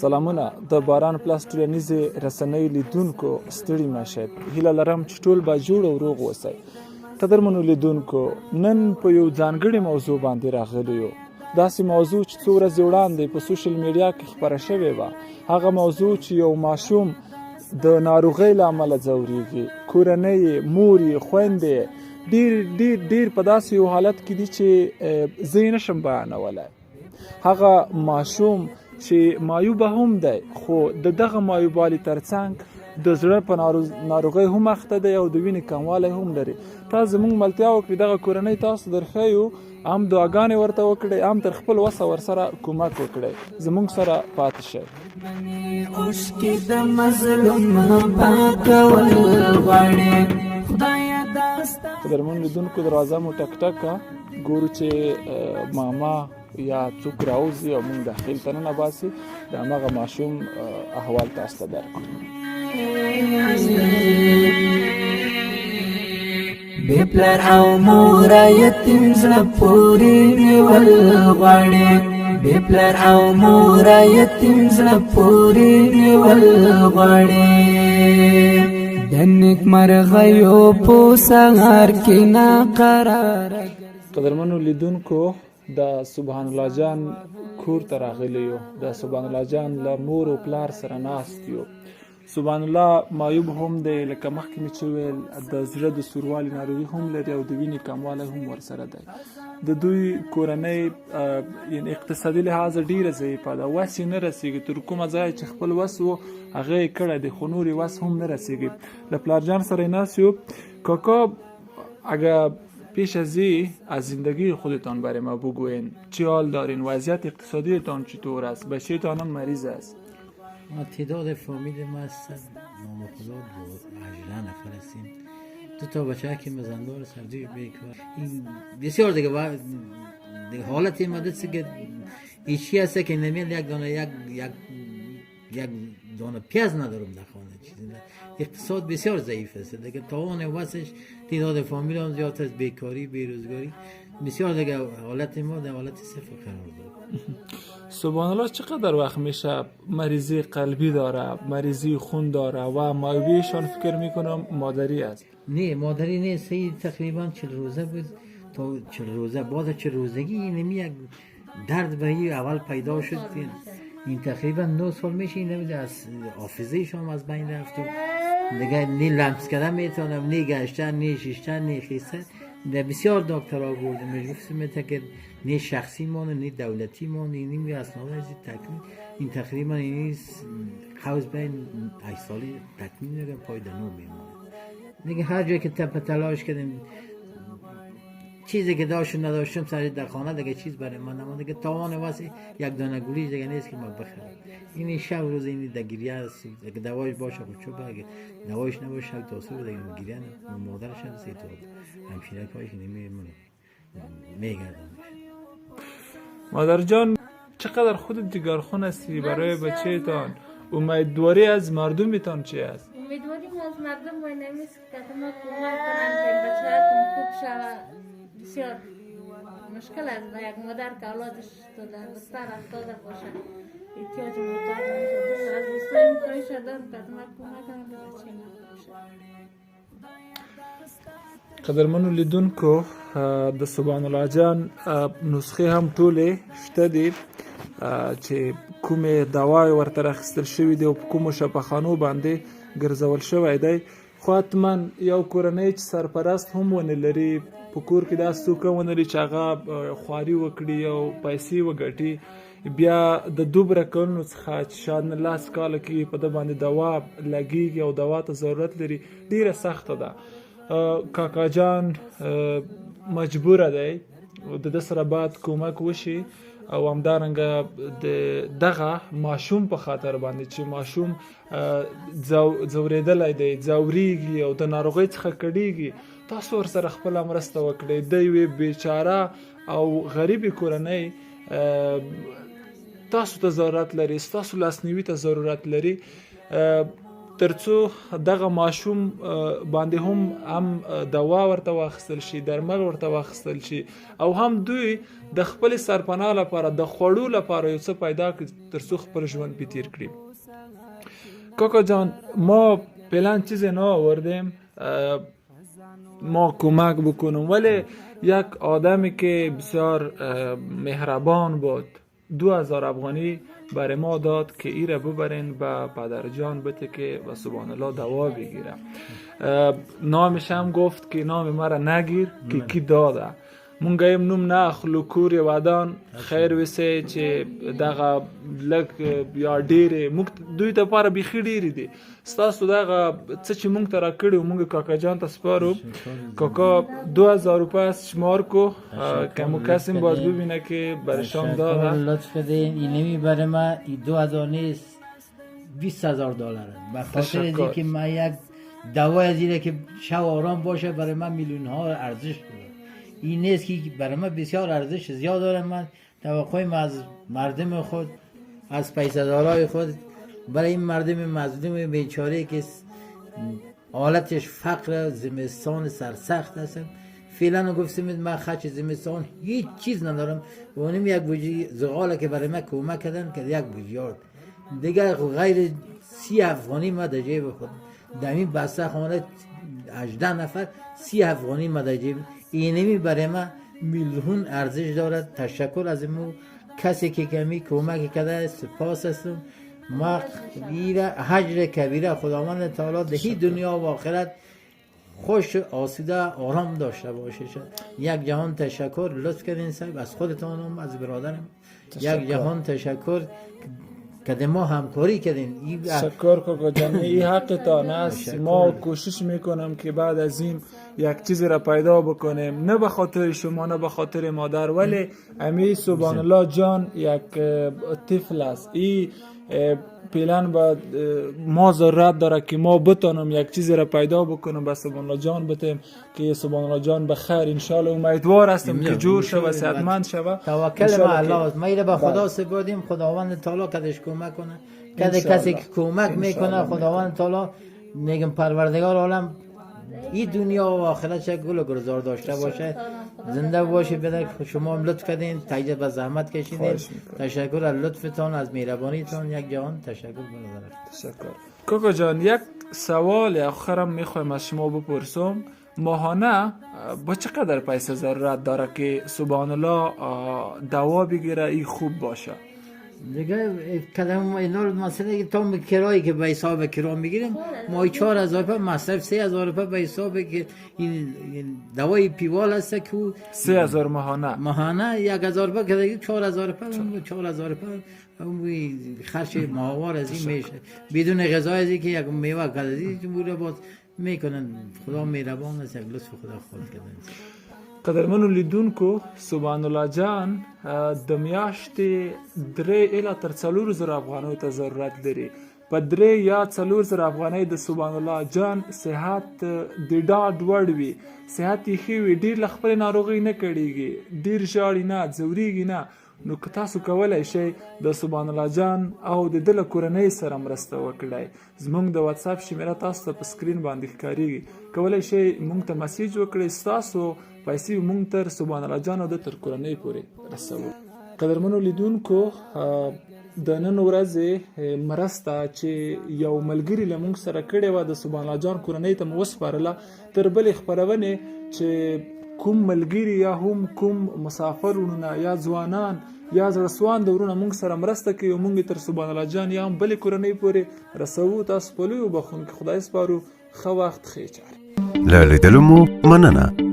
سلامونه د باران پلاس ټولنیزې رسنۍ لیدونکو ستړي مه هیله لرم چې ټول به جوړ او روغ اوسئ. قدرمنو لیدونکو، نن په یو ځانګړې موضوع باندې راغلی یو. داسې موضوع چې څو ورځې وړاندې په سوشل میډیا کې خپره شوې وه، هغه موضوع چې یو ماشوم د ناروغۍ له امله ځورېږي، کورنۍ یې، مور یې، خویندې یې ډېر په داسې یو حالت کې دي چې زه یې نشم بیانولی. هغه ماشوم چې مایوبه هم دی، خو د دغه مایوبوالي ترڅنګ د زړه په ناروغۍ هم اخته دی او د وینې کموالی هم لري. تاسو زموږ ملتیا وکړئ، دغه کورنۍ تاسو درښیو، هم دعاګانې ورته وکړئ، هم تر خپل وسه ورسره کومک وکړئ. زموږ سره پاتې شئ. قدرمن لیدونکو، دروازه مو ټک ټکه، ګورو چې ماما یا څوک راوځي او موږ داخل ته ننباسي، د هماغه ماشوم احوال تاسو ته درکړو. بې پلار او موره یتیم زړه پورې نیول غواړي، بې پلار او موره یتیم زړه پورې نیول غواړي، د نیکمرغیو په سهار کې ناقراره. قدرمنو لیدونکو، د سبحان الله جان کور ته راغلی یو. د سبحان الله جان له مور او پلار سره ناست یو. سبحان الله مایوب هم دی، لکه مخکې مې چې ویل، د زړه د سوروالي ناروغي هم لري او د وینې کموالی هم ورسره دی. د دوی کورنۍ یعنې اقتصادي لحاظ ډېره ضعیفه ده، وس یې نه رسېږي. تر کومه ځایه چې خپل وس و هغه یې کړی دی، خو نور یې وس هم نه رسېږي. له پلارجان سره یې ناست یو. کاکا، اگر پیش از از زندگی خودتان برای ما بگوین، چه حال دارین؟ وضعیت اقتصادیتان چطور است؟ بچه‌تان هم مریض است؟ تعداد فامیل ما هستن نام خدا 18 نفر هستیم. 2 تا بچه که مزندار سردی بیکار. این بسیار دیگه حالت این مدرسه که ایچی هسته که نمیاد یک دانه پیاز ندارم در خانه. اقتصاد بسیار ضعیف است دیگه. توان واسش تعداد فامیل هم زیاد است، بیکاری، بیروزگاری بسیار دیگه. حالت ما در حالت صفر قرار داره. سبحان الله، چقدر وقت میشه مریضی قلبی داره، مریضی خون داره و مایوبیشان فکر میکنم مادری است؟ نه، مادری نیست. تقریبا 40 روزه بود تا 40 روزه. بعد 40 روزگی اینمی یک درد به اول پیدا شد. این تقریبا 9 سال میشه. این از حافظه‌ش هم از بین رفت و دیگه نه لمس کردن میتونم، نه گشتن، نه شیشتن، نه خیستن. بسیار دکترها بردم، مجبور که نه شخصی مانه نه دولتی مانه. این اسناد از تکمیل این تقریبا این حوض بین 8 سالی تکمیل نگه پایدنو میمونه دیگه. هر جایی که تلاش کردیم، چیزی که داشت نداشتم سر در خانه دیگه چیز برای من نمانده دیگه. توان واسه یک دانه گولیش دیگه نیست که ما بخرم. این شب روز این دگیریه است. اگه دوایش باشه خود چوب، اگه دوایش نباشه شب تاسو دیگه گیریه نه. مادرش هم سه تا همشیره کاش میگردن. مادر جان، چقدر خودت جگرخون هستی برای بچه‌تان؟ امیدواری از مردمتان چی است؟ امیدواری ما از مردم و نمیست که ما کمک کنن که بچه‌تون خوب شود. بسیار مشکل است با یک مادر که اولادش تو در بستر افتاده باشه، احتیاج محتاج باشه. از بستر می‌خوای شدن که ما کمک کنن که بچه خوب شود. قدرمنو لیدونکو، د سبحان الله جان نسخې هم ټولې شته دي چې کومې دوای ورته راخیستل شوي دي او په کومو شفاخانو باندې ګرځول شوی دی. خو حتما یو کورنۍ چې سرپرست هم ونه لري، په کور کې داسې څوک هم ونه لري چې هغه خواري وکړي او پیسې وګټي، بیا د دومره کلونو څخه چې شاید 10 کاله کې په ده باندې دوا لګېږي او دوا ته ضرورت لري، ډېره سخته ده. کاکا جان مجبوره دی د ده سره باید کومک وشي او همدارنګه د دغه ماشوم په خاطر باندې چې ماشوم ځورېدلی دی، ځورېږي او د ناروغۍ څخه کړېږي، تاسو ورسره خپله مرسته وکړئ. د یوې بیچاره او غریبې کورنۍ تاسو ته ضرورت لري، ستاسو لاسنیوي ته ضرورت لري. ترڅو دغه ماشوم باندې هم دوا ورته واخیستل شي، درمل ورته واخیستل شي او هم دوی د خپل سرپناه لپاره د خوړو لپاره یو څه پیدا کړي ترڅو خپل ژوند پې تیر کړي. کاکا جان ما پلان چیزی نآوردیم، ما کمک بکنم، ولی یک آدمی که بسیار مهربان بود 2000 افغانی برای ما داد که ایره ببرین به پدر جان بده که و سبحان الله دوا بگیره. نامش هم گفت که نام مرا نگیر که کی داده. مونږ هم نوم نه اخلو، کور ودان خیر وسه چې دغه لږ یا ډېرې موږ دوی ته لپاره بیخي ډېرې دي. ستاسو دغه څه چې موږ ته راکړي موږ کاکا جان ته سپارو. کاکا 2000 روپیه شمار کو که مو کسی باز ببینه که برشان داده. لطف کردین. این نمیبره ما 2000 نیست، $20,000 به خاطر اینکه من یک دوای زیره که شو آرام باشه برای من میلیون ها ارزش داره. این نیست که برای من بسیار ارزش زیاد داره. من توقعیم از مردم خود، از پیسه‌دارای خود برای این مردم مظلوم بیچاره که حالتش فقر زمستان سرسخت هستن. فعلا گفتم من خرج زمستان هیچ چیز ندارم و اونم یک بوجی زغاله که برای من کمک کردن که یک بوجیارد دیگر غیر 30 افغانی ما در جیب خود دمین بسته خانه 18 نفر 30 افغانی ما در جیب. اینمی برای ما میلیون ارزش دارد. تشکر از مو کسی که کمی کمک کرده سپاس هستم. ما حجر کبیره خداوند تعالی دهی دنیا و آخرت خوش آسوده آرام داشته باشه. یک جهان تشکر. لطف کردین صاحب از خودتان هم از برادرم یک جهان تشکر که ما همکاری کردین. تشکر کاکا جان، این حقتان است. ما کوشش میکنم که بعد از این یک چیزی را پیدا بکنیم، نه به خاطر شما نه به خاطر مادر، ولی امی سبحان الله جان یک طفل است. این پلان با ما ضرورت داره که ما بتانم یک چیزی را پیدا بکنم به سبحان الله جان بتیم که سبحان الله جان بخیر. انشالله امیدوار هستم که جور شوه، صحتمند شوه. توکل به الله است. ما به خدا سپردیم. خداوند تعالی کدش کمک کنه. کسی که کمک میکنه خداوند تعالی میگم پروردگار عالم این دنیا و آخرت چه گل و گلزار داشته باشه، زنده باشه. بدر شما هم لطف کردین، تایید و زحمت کشیدین. تشکر از لطفتان، از مهربانیتان. یک جهان تشکر برادر. تشکر کاکا جان. یک سوال آخرم میخوایم از شما بپرسم. ماهانه با چقدر پیسه ضرورت داره که سبحان الله دوا بگیره این خوب باشه؟ دیگه کدام اینا مسئله که تا کرایی که به حساب کرا میگیریم ما 4000 روپیه مصرف 3000 روپیه به حساب که این دوای پیوال هست که 3000 ماهانه 1000 روپیه که دیگه 4000 روپیه 4000 روپیه اون خرج ماهوار از این میشه بدون غذا از که یک میوه کردی جمهوری باز میکنن. خدا مهربان است. یک لطف خدا خود کردن. قدرمنو لیدونکو سبحان الله جان د میاشتې 3 الی تر 4000 افغانیو ته ضرورت لري. په 3 یا 4000 افغانۍ د سبحان الله جان صحت د ډاډ وړ وي، صحت یې ښه وي، ډېر له خپلې ناروغۍ نه کړېږي، ډېر ژاړي نه، ځورېږي نه. نو که تاسو کولی شئ د سبحان الله جان او د ده له کورنۍ سره مرسته وکړئ. زموږ د واتساپ شمېره تاسو ته په سکرین باندې ښکارېږي. کولی شئ موږ ته مسیج وکړئ. ستاسو پیسې موږ تر سبحان الله جان او د تر کورنۍ پورې رسوو. قدرمنو لیدونکو د نن ورځې مرسته چې یو ملګري له موږ سره کړې وه د سبحان الله جان کورنۍ ته مو وسپارله. تر بلې خپرونې چې کوم ملګري یا هم کوم مسافر ورونه یا ځوانان یا زړسوان د ورونه موږ سره مرسته کوي، موږ تر سبحان الله جان یا هم بلې کورنۍ پورې رسوو. تاسو په لویو بخښونکي خدای سپارو. ښه وخت، ښې چارې. له لیدلو مو مننه.